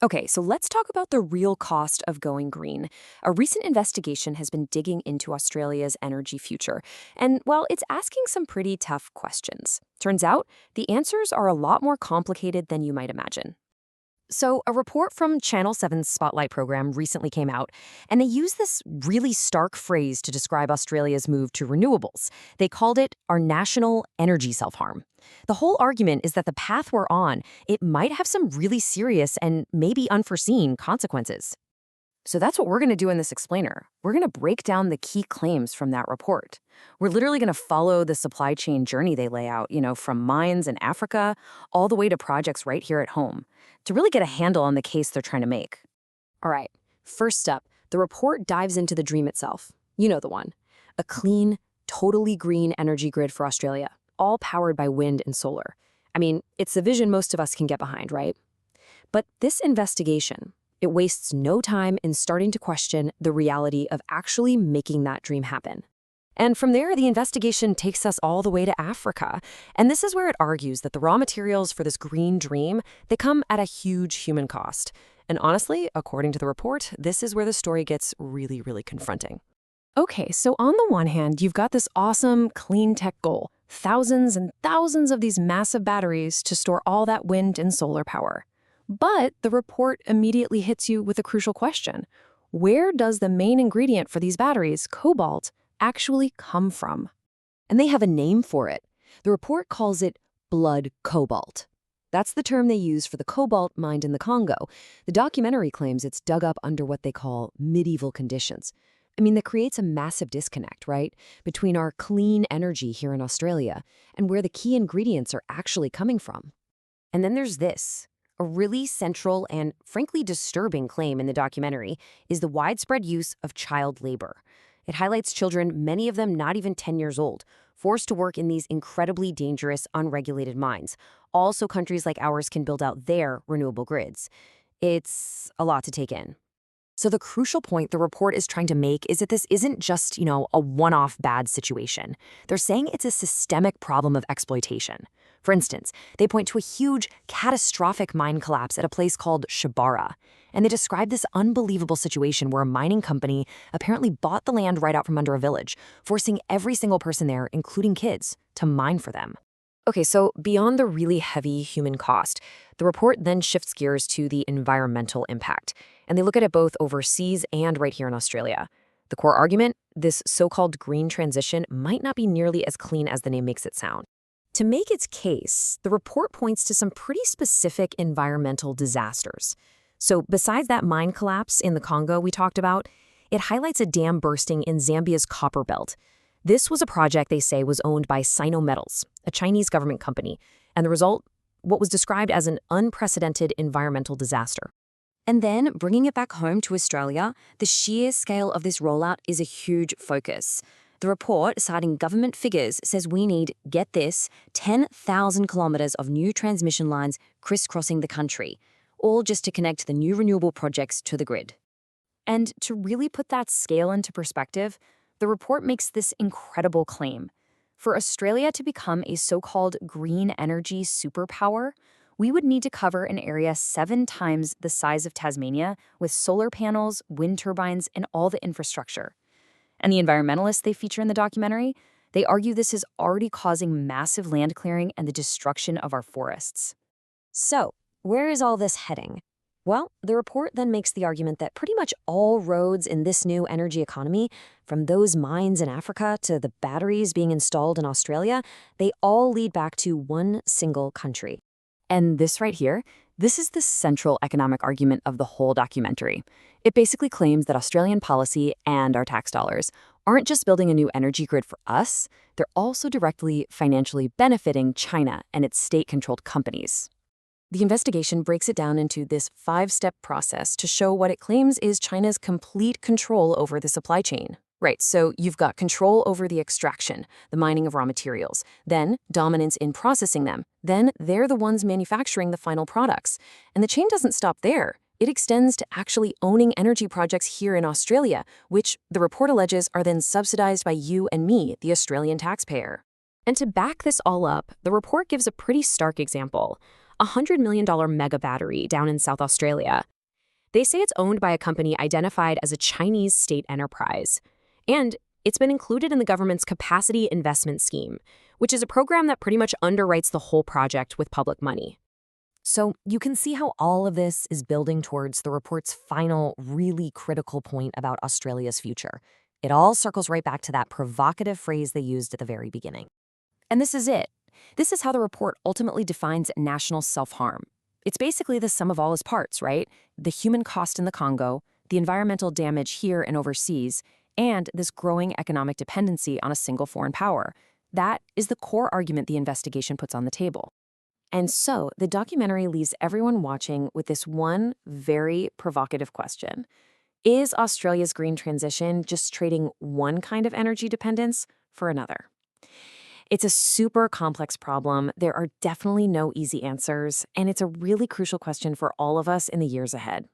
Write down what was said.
Okay, so let's talk about the real cost of going green. A recent investigation has been digging into Australia's energy future, and, well, it's asking some pretty tough questions. Turns out, the answers are a lot more complicated than you might imagine. So, a report from Channel 7's Spotlight program recently came out, and they used this really stark phrase to describe Australia's move to renewables. They called it our national energy self-harm. The whole argument is that the path we're on, it might have some really serious and maybe unforeseen consequences. So that's what we're going to do in this explainer. We're going to break down the key claims from that report. We're literally going to follow the supply chain journey they lay out, from mines in Africa all the way to projects right here at home, to really get a handle on the case they're trying to make. All right, first up, the report dives into the dream itself. You know the one. A clean, totally green energy grid for Australia, all powered by wind and solar. I mean, it's the vision most of us can get behind, right? But this investigation, it wastes no time in starting to question the reality of actually making that dream happen. And from there, the investigation takes us all the way to Africa. And this is where it argues that the raw materials for this green dream, they come at a huge human cost. And honestly, according to the report, this is where the story gets really, really confronting. Okay, so on the one hand, you've got this awesome clean tech goal, thousands and thousands of these massive batteries to store all that wind and solar power. But the report immediately hits you with a crucial question. Where does the main ingredient for these batteries, cobalt, actually come from? And they have a name for it. The report calls it blood cobalt. That's the term they use for the cobalt mined in the Congo. The documentary claims it's dug up under what they call medieval conditions. I mean, that creates a massive disconnect, right, between our clean energy here in Australia and where the key ingredients are actually coming from. And then there's this. A really central and, frankly, disturbing claim in the documentary is the widespread use of child labor. It highlights children, many of them not even 10 years old, forced to work in these incredibly dangerous, unregulated mines. Also, countries like ours can build out their renewable grids. It's a lot to take in. So the crucial point the report is trying to make is that this isn't just, a one-off bad situation. They're saying it's a systemic problem of exploitation. For instance, they point to a huge, catastrophic mine collapse at a place called Shabara. And they describe this unbelievable situation where a mining company apparently bought the land right out from under a village, forcing every single person there, including kids, to mine for them. Okay, so beyond the really heavy human cost, the report then shifts gears to the environmental impact. And they look at it both overseas and right here in Australia. The core argument, this so-called green transition might not be nearly as clean as the name makes it sound. To make its case, the report points to some pretty specific environmental disasters. So besides that mine collapse in the Congo we talked about, it highlights a dam bursting in Zambia's copper belt. This was a project they say was owned by Sino Metals, a Chinese government company, and the result, what was described as an unprecedented environmental disaster. And then, bringing it back home to Australia, the sheer scale of this rollout is a huge focus. The report, citing government figures, says we need, get this, 10,000 kilometres of new transmission lines crisscrossing the country, all just to connect the new renewable projects to the grid. And to really put that scale into perspective, the report makes this incredible claim. For Australia to become a so-called green energy superpower, we would need to cover an area 7 times the size of Tasmania with solar panels, wind turbines, and all the infrastructure. And the environmentalists they feature in the documentary, they argue this is already causing massive land clearing and the destruction of our forests. So, where is all this heading? Well, the report then makes the argument that pretty much all roads in this new energy economy, from those mines in Africa to the batteries being installed in Australia, they all lead back to one single country. And this right here, this is the central economic argument of the whole documentary. It basically claims that Australian policy and our tax dollars aren't just building a new energy grid for us, they're also directly financially benefiting China and its state-controlled companies. The investigation breaks it down into this 5-step process to show what it claims is China's complete control over the supply chain. Right, so you've got control over the extraction, the mining of raw materials, then dominance in processing them, then they're the ones manufacturing the final products. And the chain doesn't stop there. It extends to actually owning energy projects here in Australia, which the report alleges are then subsidized by you and me, the Australian taxpayer. And to back this all up, the report gives a pretty stark example. A $100 million mega battery down in South Australia. They say it's owned by a company identified as a Chinese state enterprise. And it's been included in the government's Capacity Investment Scheme, which is a program that pretty much underwrites the whole project with public money. So you can see how all of this is building towards the report's final, really critical point about Australia's future. It all circles right back to that provocative phrase they used at the very beginning. And this is it. This is how the report ultimately defines national self-harm. It's basically the sum of all its parts, right? The human cost in the Congo, the environmental damage here and overseas, and this growing economic dependency on a single foreign power. That is the core argument the investigation puts on the table. And so the documentary leaves everyone watching with this one very provocative question. Is Australia's green transition just trading one kind of energy dependence for another? It's a super complex problem. There are definitely no easy answers, and it's a really crucial question for all of us in the years ahead.